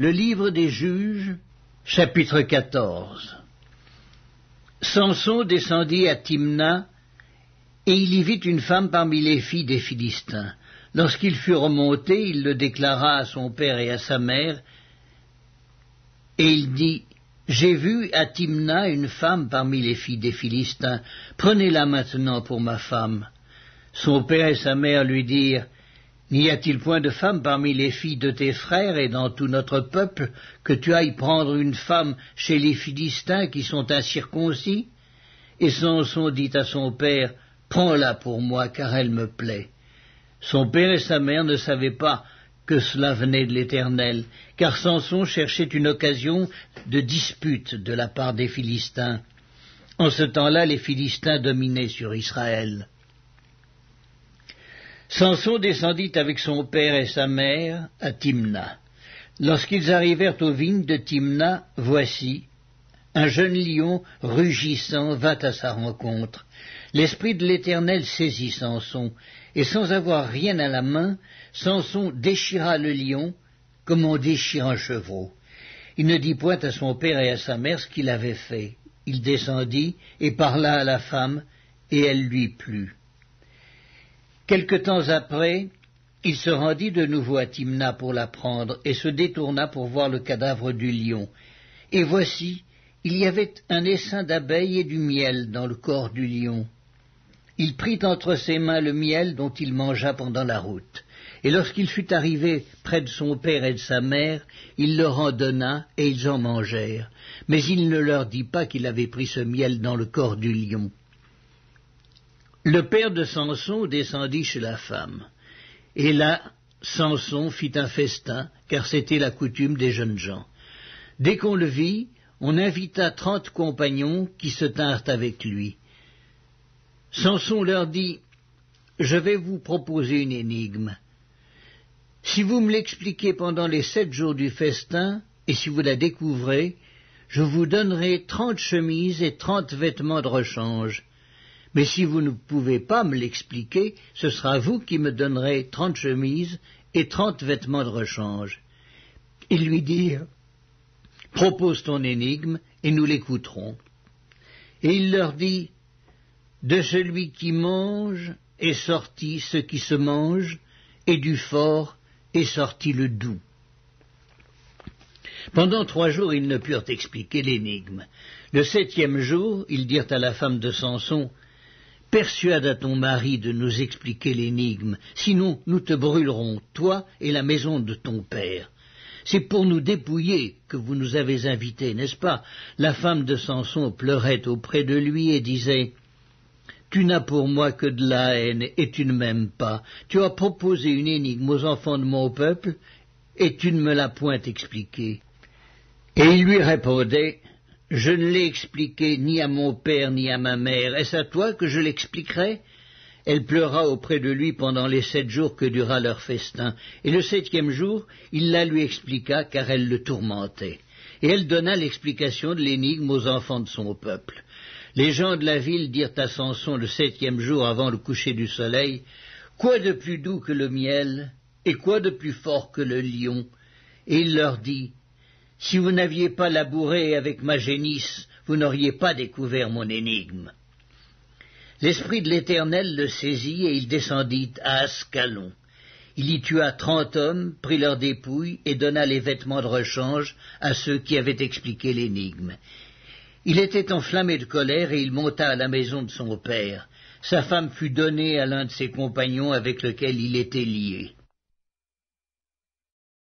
Le livre des Juges, chapitre 14. Samson descendit à Timna, et il y vit une femme parmi les filles des Philistins. Lorsqu'il fut remonté, il le déclara à son père et à sa mère, et il dit, « J'ai vu à Timna une femme parmi les filles des Philistins, prenez-la maintenant pour ma femme. » Son père et sa mère lui dirent, « N'y a-t-il point de femme parmi les filles de tes frères et dans tout notre peuple que tu ailles prendre une femme chez les Philistins qui sont incirconcis ?» Et Samson dit à son père, « Prends-la pour moi, car elle me plaît. » Son père et sa mère ne savaient pas que cela venait de l'Éternel, car Samson cherchait une occasion de dispute de la part des Philistins. En ce temps-là, les Philistins dominaient sur Israël. Samson descendit avec son père et sa mère à Timna. Lorsqu'ils arrivèrent aux vignes de Timna, voici, un jeune lion rugissant vint à sa rencontre. L'Esprit de l'Éternel saisit Samson, et sans avoir rien à la main, Samson déchira le lion comme on déchire un chevreau. Il ne dit point à son père et à sa mère ce qu'il avait fait. Il descendit et parla à la femme, et elle lui plut. Quelque temps après, il se rendit de nouveau à Timna pour la prendre, et se détourna pour voir le cadavre du lion. Et voici, il y avait un essaim d'abeilles et du miel dans le corps du lion. Il prit entre ses mains le miel dont il mangea pendant la route. Et lorsqu'il fut arrivé près de son père et de sa mère, il leur en donna, et ils en mangèrent. Mais il ne leur dit pas qu'il avait pris ce miel dans le corps du lion. Le père de Samson descendit chez la femme. Et là, Samson fit un festin, car c'était la coutume des jeunes gens. Dès qu'on le vit, on invita 30 compagnons qui se tinrent avec lui. Samson leur dit, « Je vais vous proposer une énigme. Si vous me l'expliquez pendant les 7 jours du festin, et si vous la découvrez, je vous donnerai 30 chemises et 30 vêtements de rechange. Mais si vous ne pouvez pas me l'expliquer, ce sera vous qui me donnerez 30 chemises et 30 vêtements de rechange. » Ils lui dirent, « Propose ton énigme, et nous l'écouterons. » Et il leur dit, « De celui qui mange est sorti ce qui se mange, et du fort est sorti le doux. » Pendant 3 jours, ils ne purent expliquer l'énigme. Le 7e jour, ils dirent à la femme de Samson, « Persuade à ton mari de nous expliquer l'énigme, sinon nous te brûlerons, toi et la maison de ton père. C'est pour nous dépouiller que vous nous avez invités, n'est-ce pas ?» La femme de Samson pleurait auprès de lui et disait, « Tu n'as pour moi que de la haine, et tu ne m'aimes pas. Tu as proposé une énigme aux enfants de mon peuple, et tu ne me l'as point expliquée. » Et il lui répondait, « Je ne l'ai expliqué ni à mon père ni à ma mère. Est-ce à toi que je l'expliquerai ?» Elle pleura auprès de lui pendant les 7 jours que dura leur festin. Et le 7e jour, il la lui expliqua, car elle le tourmentait. Et elle donna l'explication de l'énigme aux enfants de son peuple. Les gens de la ville dirent à Samson le 7e jour avant le coucher du soleil, « Quoi de plus doux que le miel, et quoi de plus fort que le lion ?» Et il leur dit, « Si vous n'aviez pas labouré avec ma génisse, vous n'auriez pas découvert mon énigme. » L'Esprit de l'Éternel le saisit, et il descendit à Ascalon. Il y tua 30 hommes, prit leurs dépouilles, et donna les vêtements de rechange à ceux qui avaient expliqué l'énigme. Il était enflammé de colère, et il monta à la maison de son père. Sa femme fut donnée à l'un de ses compagnons avec lequel il était lié.